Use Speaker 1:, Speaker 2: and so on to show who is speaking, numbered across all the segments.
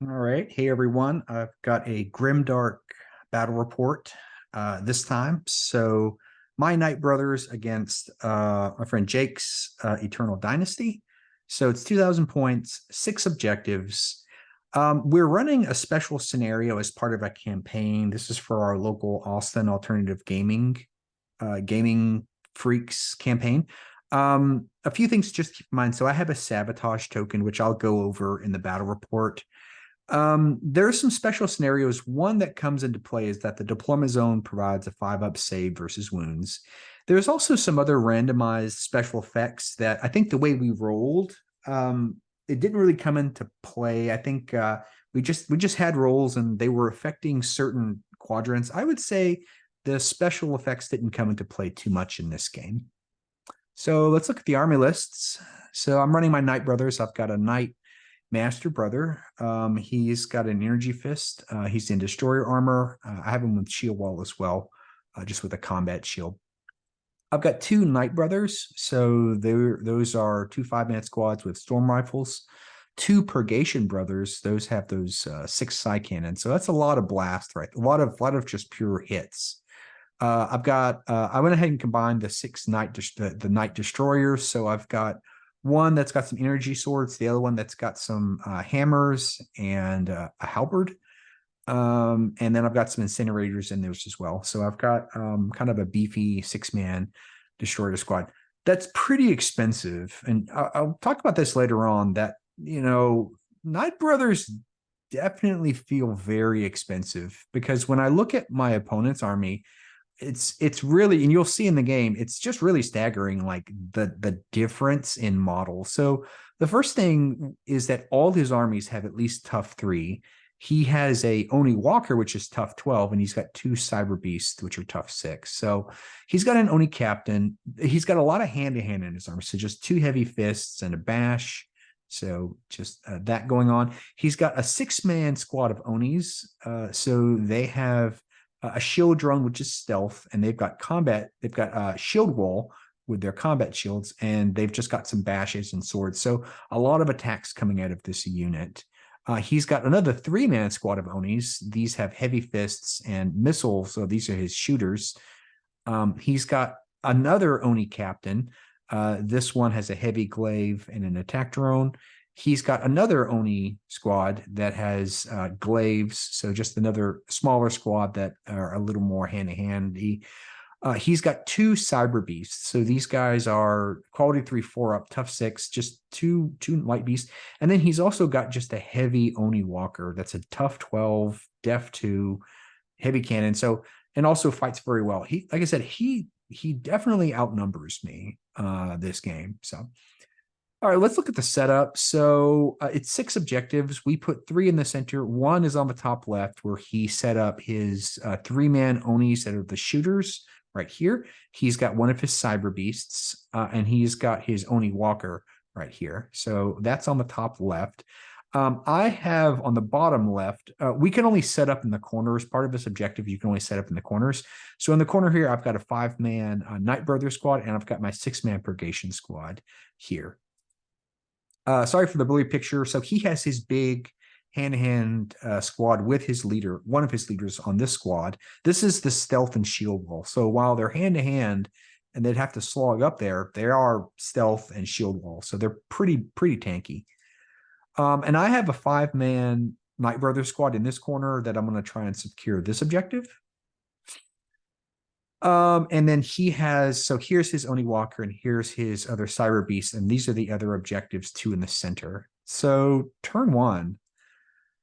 Speaker 1: All right. Hey, everyone. I've got a Grimdark battle report this time. So, my Knight Brothers against my friend Jake's Eternal Dynasty. So, it's 2,000 points, 6 objectives. We're running a special scenario as part of a campaign. This is for our local Austin Alternative Gaming Freaks campaign. A few things just keep in mind. So, I have a sabotage token, which I'll go over in the battle report. There are some special scenarios. One that comes into play is that the deployment zone provides a 5-up save versus wounds. There's also some other randomized special effects that I think the way we rolled, it didn't really come into play. I think we just had rolls and they were affecting certain quadrants. I would say the special effects didn't come into play too much in this game. So let's look at the army lists. So I'm running my Knight Brothers. I've got a Knight Master Brother. He's got an Energy Fist. He's in Destroyer Armor. I have him with Shield Wall as well, just with a Combat Shield. I've got 2 Knight Brothers. So those are 2 5-man squads with Storm Rifles. 2 Purgation Brothers. Those have those 6 side cannons. So that's a lot of blast, right? A lot of just pure hits. I've got. I went ahead and combined the 6 the Knight Destroyers. So I've got one that's got some energy swords, the other one that's got some hammers and a halberd. And then I've got some incinerators in those as well. So I've got kind of a beefy 6-man destroyer squad. That's pretty expensive. And I'll talk about this later on that, Knight Brothers definitely feel very expensive because when I look at my opponent's army, it's really, and you'll see in the game, it's just really staggering, like the difference in model. So the first thing is that all his armies have at least tough 3. He has a Oni Walker, which is tough 12, and he's got 2 Cyber Beasts, which are tough 6. So he's got an Oni Captain. He's got a lot of hand-to-hand in his army. So just 2 heavy fists and a bash. So just that going on. He's got a 6-man squad of Onis. So they have a shield drone, which is stealth, and they've got combat. They've got a shield wall with their combat shields, and they've just got some bashes and swords. So a lot of attacks coming out of this unit. He's got another 3-man squad of Onis. These have heavy fists and missiles, so these are his shooters. He's got another Oni captain. This one has a heavy glaive and an attack drone. He's got another Oni squad that has glaives, so just another smaller squad that are a little more hand-to-handy. He's got 2 Cyber Beasts, so these guys are quality 3, 4-up, tough 6, just two light beasts. And then he's also got just a heavy Oni Walker that's a tough 12, def 2, heavy cannon. So, and also fights very well. Like I said, he definitely outnumbers me this game. So. All right, let's look at the setup. So it's 6 objectives. We put 3 in the center. 1 is on the top left where he set up his 3-man Onis that are the shooters right here. He's got one of his Cyber Beasts, and he's got his Oni Walker right here. So that's on the top left. I have on the bottom left, we can only set up in the corners. Part of this objective, you can only set up in the corners. So in the corner here, I've got a 5-man Knight Brother squad, and I've got my 6-man Purgation squad here. Sorry for the blurry picture. So he has his big hand-to-hand squad with his leader, one of his leaders on this squad. This is the stealth and shield wall. So while they're hand-to-hand and they'd have to slog up there, they are stealth and shield wall. So they're pretty tanky. And I have a 5-man Knight Brother squad in this corner that I'm going to try and secure this objective. And then he has, so here's his Oni Walker and here's his other Cyber Beast, and these are the other objectives 2 in the center. So turn 1.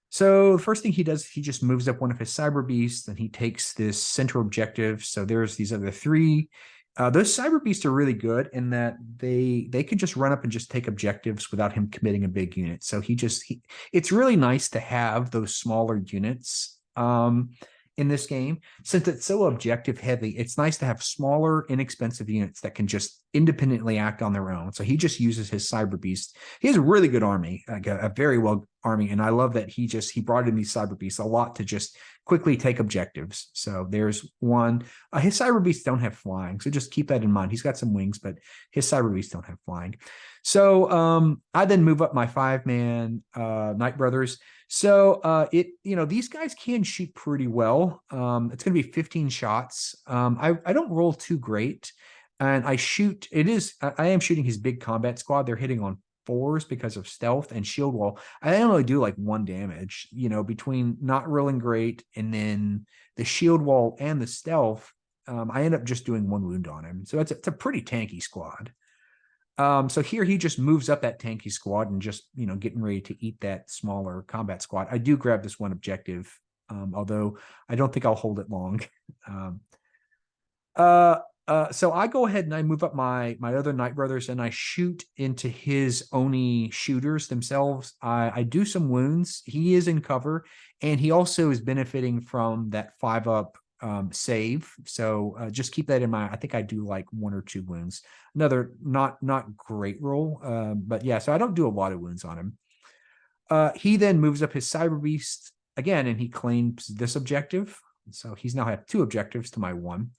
Speaker 1: So the first thing he does, he just moves up one of his Cyber Beasts and he takes this center objective. So there's these other 3. Those Cyber Beasts are really good in that they can just run up and just take objectives without him committing a big unit. So it's really nice to have those smaller units. In this game, since it's so objective heavy, it's nice to have smaller, inexpensive units that can just independently act on their own. So he just uses his Cyber Beast. He has a really good army, like a very well army, and I love that he brought in these Cyber Beasts a lot to just quickly take objectives. So there's one. His cyber beasts don't have flying, so just keep that in mind. He's got some wings, but his cyber beasts don't have flying. So I then move up my 5-man Night Brothers. So these guys can shoot pretty well. It's going to be 15 shots. I don't roll too great, and I shoot. I am shooting his big combat squad. They're hitting on 4s because of stealth and shield wall. I only do like 1 damage, between not rolling great and then the shield wall and the stealth. I end up just doing 1 wound on him. So it's a pretty tanky squad. So here he just moves up that tanky squad and just, getting ready to eat that smaller combat squad. I do grab this 1 objective, although I don't think I'll hold it long. So I go ahead and I move up my other Night Brothers and I shoot into his Oni shooters themselves. I do some wounds. He is in cover, and he also is benefiting from that 5-up save. So just keep that in mind. I think I do like 1 or 2 wounds. Another not great roll, but yeah. So I don't do a lot of wounds on him. He then moves up his Cyber Beast again, and he claims this objective. So he's now have 2 objectives to my 1.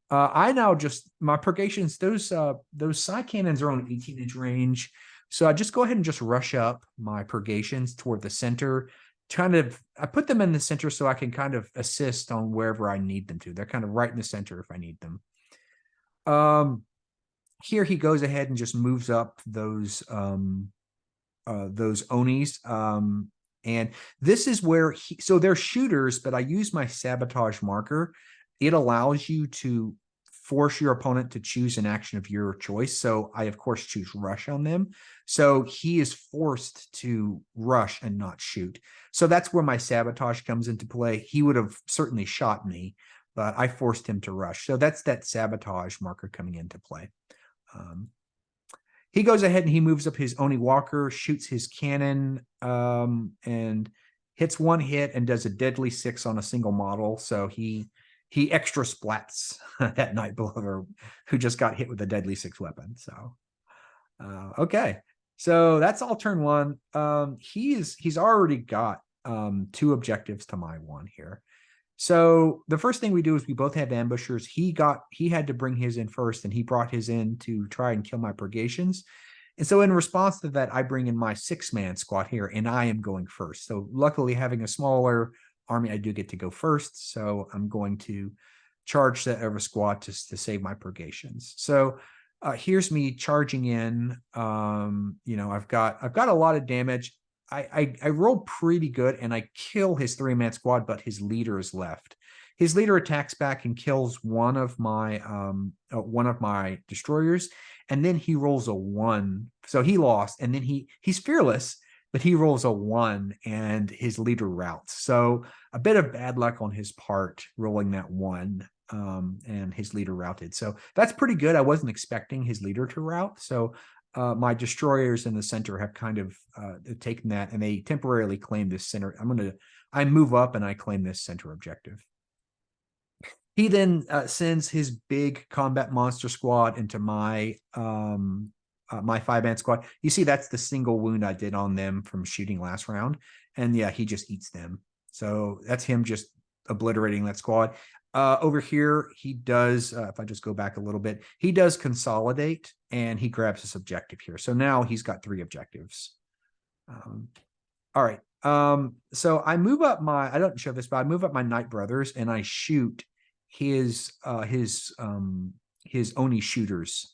Speaker 1: I now just my purgations, those side cannons are on an 18-inch range. So I just go ahead and just rush up my purgations toward the center. I put them in the center so I can kind of assist on wherever I need them to. They're kind of right in the center if I need them. Here he goes ahead and just moves up those Onis. And this is where so they're shooters, but I use my sabotage marker. It allows you to force your opponent to choose an action of your choice. So I, of course, choose rush on them. So he is forced to rush and not shoot. So that's where my sabotage comes into play. He would have certainly shot me, but I forced him to rush. So that's that sabotage marker coming into play. He goes ahead and he moves up his Oni Walker, shoots his cannon, and hits 1 hit and does a deadly 6 on a single model. So he extra splats that Night Brother who just got hit with a deadly 6 weapon. So, okay. So that's all turn 1. He's already got 2 objectives to my 1 here. So the first thing we do is we both have ambushers. He had to bring his in first, and he brought his in to try and kill my purgations. And so in response to that, I bring in my 6-man squad here, and I am going first. So luckily, having a smaller army, I do get to go first. So I'm going to charge that over squad to save my purgations. So here's me charging in. I've got a lot of damage. I roll pretty good, and I kill his 3-man squad, but his leader is left. His leader attacks back and kills one of my destroyers, and then he rolls a 1. So he lost, and then he's fearless, but he rolls a 1, and his leader routs. So a bit of bad luck on his part rolling that 1, and his leader routed. So that's pretty good. I wasn't expecting his leader to rout. So my destroyers in the center have kind of taken that, and they temporarily claim this center. I move up and I claim this center objective. He then sends his big combat monster squad into my my 5-man squad. You see, that's the single wound I did on them from shooting last round. And yeah, he just eats them. So that's him just obliterating that squad. Over here, he does, if I just go back a little bit, he does consolidate, and he grabs this objective here. So now he's got 3 objectives. All right. So I move up I don't show this, but I move up my Night Brothers, and I shoot his Oni shooters.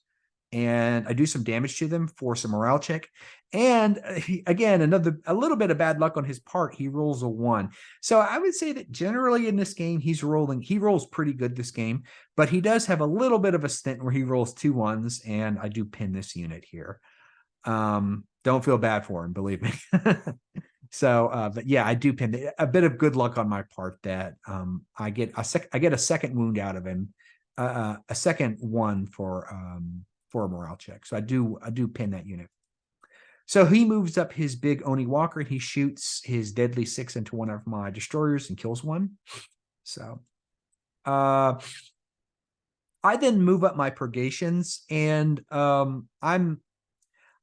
Speaker 1: And I do some damage to them for some morale check. And again, a little bit of bad luck on his part. He rolls a 1. So I would say that generally in this game, he rolls pretty good this game, but he does have a little bit of a stint where he rolls 2 1s, and I do pin this unit here. Don't feel bad for him, believe me. So, but yeah, I do pin a bit of good luck on my part that I get a second wound out of him, a second 1 for a morale check. So I do pin that unit. So he moves up his big Oni Walker, and he shoots his deadly 6 into one of my destroyers and kills 1. So I then move up my purgations, and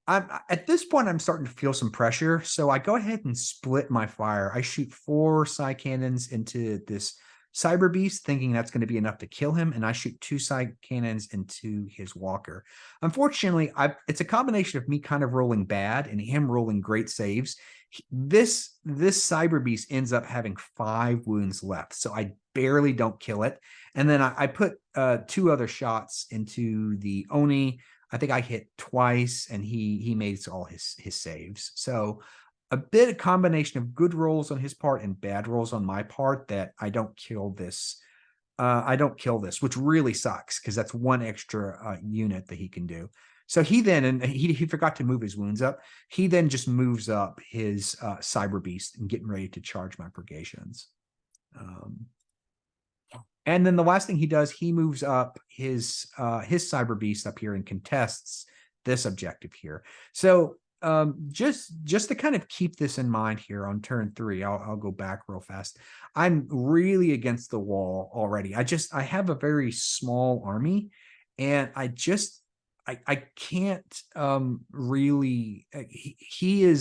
Speaker 1: At this point, I'm starting to feel some pressure. So I go ahead and split my fire. I shoot 4 psi cannons into this cyber beast, thinking that's going to be enough to kill him. And I shoot 2 psi cannons into his walker. Unfortunately, it's a combination of me kind of rolling bad and him rolling great saves. This cyber beast ends up having 5 wounds left. So I barely don't kill it. And then I put 2 other shots into the Oni. I think I hit twice, and he made all his saves. So a bit of combination of good rolls on his part and bad rolls on my part that I don't kill this. I don't kill this, which really sucks because that's 1 extra unit that he can do. So he then, and he forgot to move his wounds up. He then just moves up his cyber beast and getting ready to charge my purgations. And then the last thing he does, he moves up his cyber beast up here and contests this objective here. So just to kind of keep this in mind here on turn 3, I'll go back real fast. I'm really against the wall already. I have a very small army, and I can't really he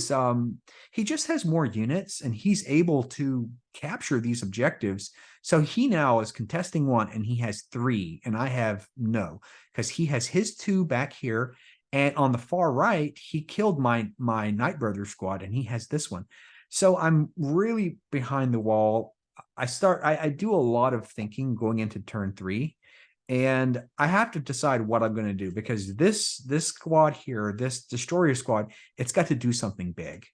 Speaker 1: just has more units, and he's able to capture these objectives. So he now is contesting 1, and he has 3, and I have no, because he has his 2 back here, and on the far right he killed my Night Brother squad, and he has this one. So I'm really behind the wall. I do a lot of thinking going into turn 3. And I have to decide what I'm going to do, because this squad here, this destroyer squad, it's got to do something big.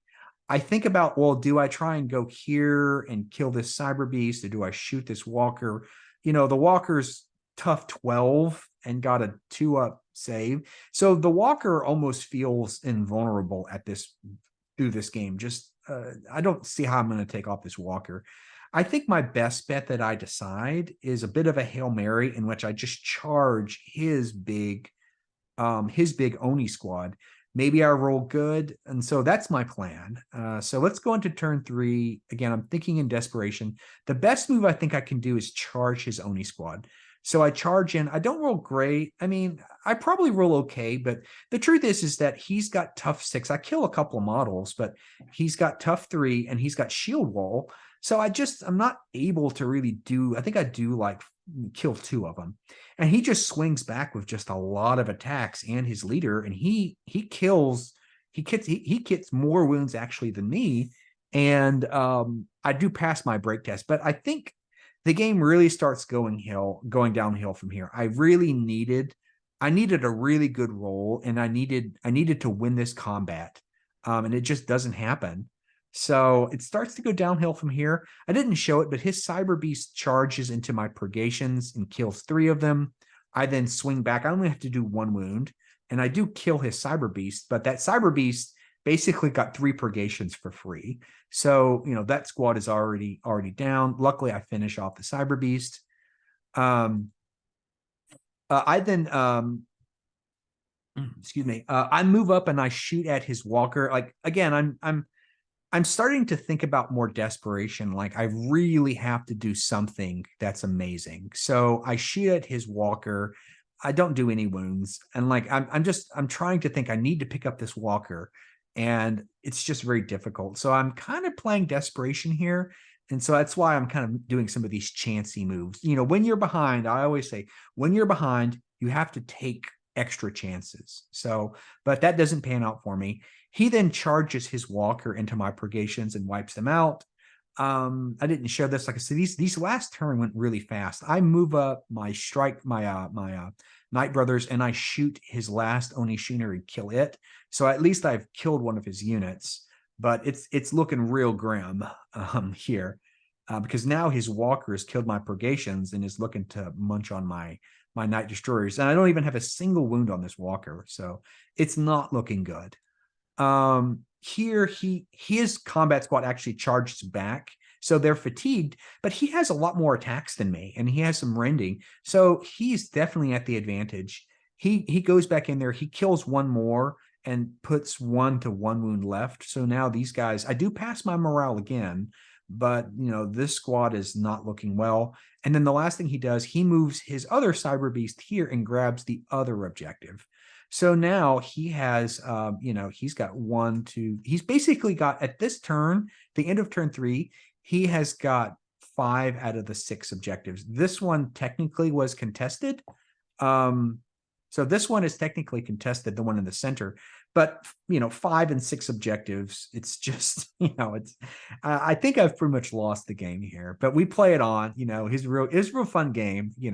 Speaker 1: I think about, well, do I try and go here and kill this cyber beast, or do I shoot this walker? You know, the walker's tough 12 and got a 2-up save. So the walker almost feels invulnerable at this through this game. Just I don't see how I'm going to take off this walker. I think my best bet that I decide is a bit of a Hail Mary, in which I just charge his big Oni squad. Maybe I roll good. And so that's my plan. So let's go into turn 3. Again, I'm thinking in desperation. The best move I think I can do is charge his Oni squad. So I charge in. I don't roll great. I mean, I probably roll okay, but the truth is that he's got tough 6. I kill a couple of models, but he's got tough 3, and he's got shield wall. So I'm not able to really do, I think I do like kill 2 of them. And he just swings back with just a lot of attacks, and his leader, and he gets more wounds actually than me. And I do pass my break test, but I think the game really starts going downhill from here. I needed a really good roll, and I needed to win this combat. And it just doesn't happen. So it starts to go downhill from here. I didn't show it, but his cyber beast charges into my purgations and kills 3 of them. I then swing back. I only have to do 1 wound, and I do kill his cyber beast, but that cyber beast basically got 3 purgations for free. So, you know, that squad is already down. Luckily, I finish off the cyber beast. I then excuse me. I move up and I shoot at his walker. Like, again, I'm starting to think about more desperation. Like, I really have to do something that's amazing. So I shoot at his walker. I don't do any wounds. And like, I'm trying to think, I need to pick up this walker, and it's just very difficult. So I'm kind of playing desperation here. And so that's why I'm kind of doing some of these chancy moves. You know, when you're behind, I always say, when you're behind, you have to take extra chances. So, but that doesn't pan out for me. He then charges his walker into my purgations and wipes them out. I didn't show this. Like I said, these last turn went really fast. I move up my Night Brothers, and I shoot his last Oni Shooner and kill it. So at least I've killed one of his units, but it's looking real grim here, because now his walker has killed my purgations and is looking to munch on my Night Destroyers. And I don't even have a single wound on this walker, so it's not looking good. Here his combat squad actually charges back, so they're fatigued, but he has a lot more attacks than me, and he has some rending, so he's definitely at the advantage. He goes back in there, he kills 1 more and puts 1 to 1 wound left. So now these guys, I do pass my morale again, but you know, this squad is not looking well. And then the last thing he does, he moves his other cyber beast here and grabs the other objective. So now he has, he's got he's basically got at this turn, the end of turn 3, he has got 5 out of the 6 objectives. This one technically was contested. So this one is technically contested, the one in the center, but 5 and 6 objectives. It's just, I think I've pretty much lost the game here, but we play it on, it's real fun game, you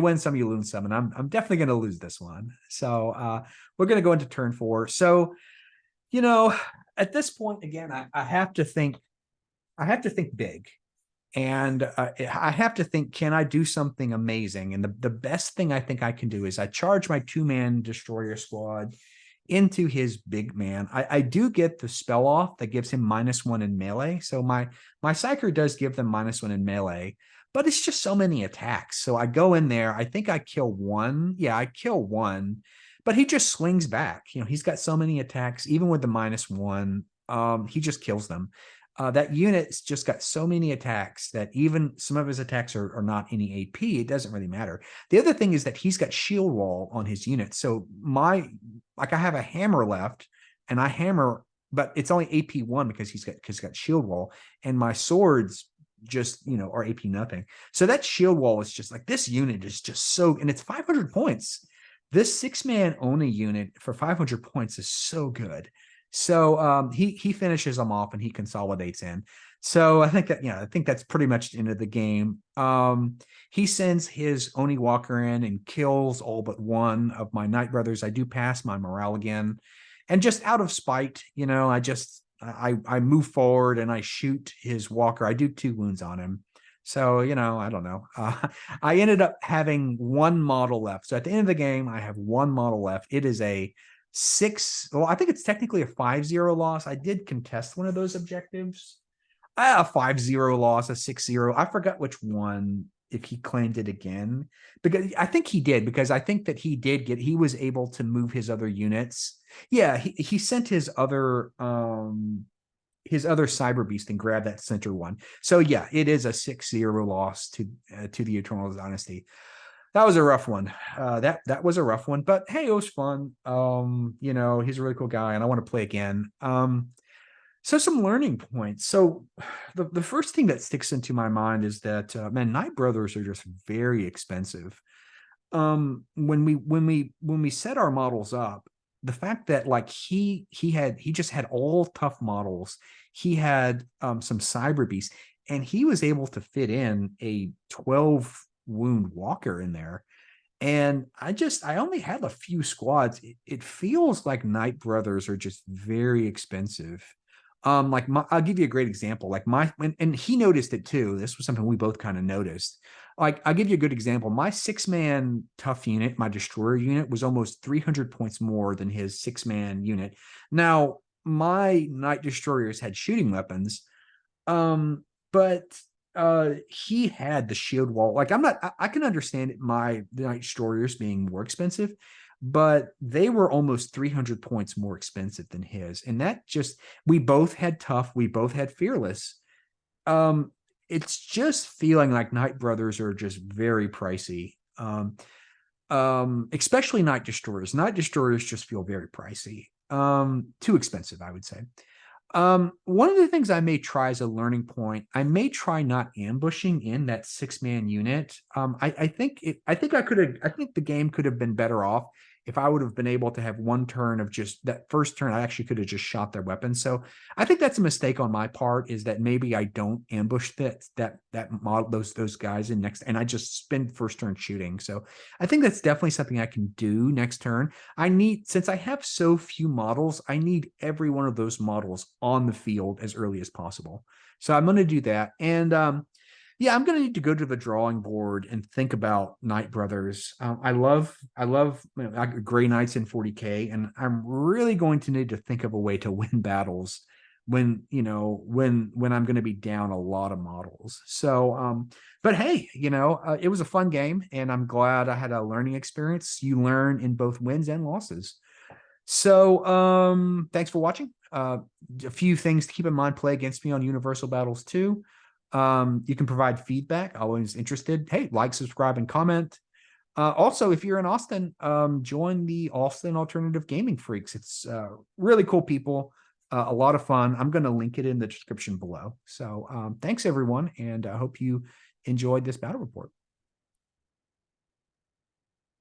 Speaker 1: win some, you lose some, and I'm definitely going to lose this one. So, we're going to go into turn 4. So, at this point, again, I have to think big. And I have to think, can I do something amazing? And the best thing I think I can do is I charge my 2-man destroyer squad into his big man. I do get the spell off that gives him -1 in melee. So my Psyker does give them -1 in melee, but it's just so many attacks. So I go in there. I think I kill 1. Yeah, I kill 1, but he just swings back. He's got so many attacks, even with the -1. He just kills them. That unit's just got so many attacks that even some of his attacks are not any AP. It doesn't really matter. The other thing is that he's got shield wall on his unit. So I have a hammer left, and I hammer, but it's only AP 1 because he's got shield wall, and my swords just are AP nothing. So that shield wall is just like, this unit is just so, and it's 500 points. This 6-man Oni unit for 500 points is so good. So he finishes them off and he consolidates in. So I think that's pretty much the end of the game. He sends his Oni Walker in and kills all but 1 of my Knight Brothers. I do pass my morale again, and just out of spite, I move forward and I shoot his Walker. I do 2 wounds on him. So, I don't know. I ended up having 1 model left. So at the end of the game, I have 1 model left. It is a 6. Well, I think it's technically a 5-0 loss. I did contest one of those objectives. A 5-0 loss, a 6-0. I forgot which one, if he claimed it again, because I think he did, because I think that he was able to move his other units. Yeah, he sent his other Cyber Beast and grabbed that center one. So yeah, it is a 6-0 loss to the Eternal Dynasty. That was a rough one. That was a rough one, but hey, it was fun. He's a really cool guy, and I want to play again. So some learning points. So the first thing that sticks into my mind is that man, Knight Brothers are just very expensive. When we set our models up, the fact that like he just had all tough models. He had some Cyber Beasts, and he was able to fit in a 12 wound Walker in there. And I only had a few squads. It feels like Knight Brothers are just very expensive. I'll give you a great example. Like and he noticed it too. This was something we both kind of noticed. Like, I'll give you a good example. My 6-man tough unit, my destroyer unit, was almost 300 points more than his 6-man unit. Now, my Knight Destroyers had shooting weapons, but he had the shield wall. Like, I can understand the Knight Destroyers being more expensive, but they were almost 300 points more expensive than his. And that just, we both had tough, we both had fearless. It's just feeling like Knight Brothers are just very pricey. Especially Knight Destroyers. Knight Destroyers just feel very pricey. Too expensive, I would say. One of the things I may try as a learning point, I may try not ambushing in that 6-man unit. I think the game could have been better off if I would have been able to have one turn of just that first turn. I actually could have just shot their weapons. So I think that's a mistake on my part, is that maybe I don't ambush that model, those guys in next, and I just spend first turn shooting. So I think that's definitely something I can do next turn. Since I have so few models, I need every one of those models on the field as early as possible. So I'm going to do that. And yeah, I'm going to need to go to the drawing board and think about Knight Brothers. I love Gray Knights in 40K, and I'm really going to need to think of a way to win battles when I'm going to be down a lot of models. So, but hey, it was a fun game, and I'm glad I had a learning experience. You learn in both wins and losses. So, thanks for watching. A few things to keep in mind: play against me on Universal Battles 2. You can provide feedback. Always interested. Hey, like, subscribe, and comment. Also, if you're in Austin, join the Austin Alternative Gaming Freaks. It's really cool people, a lot of fun. I'm going to link it in the description below. So thanks, everyone, and I hope you enjoyed this battle report.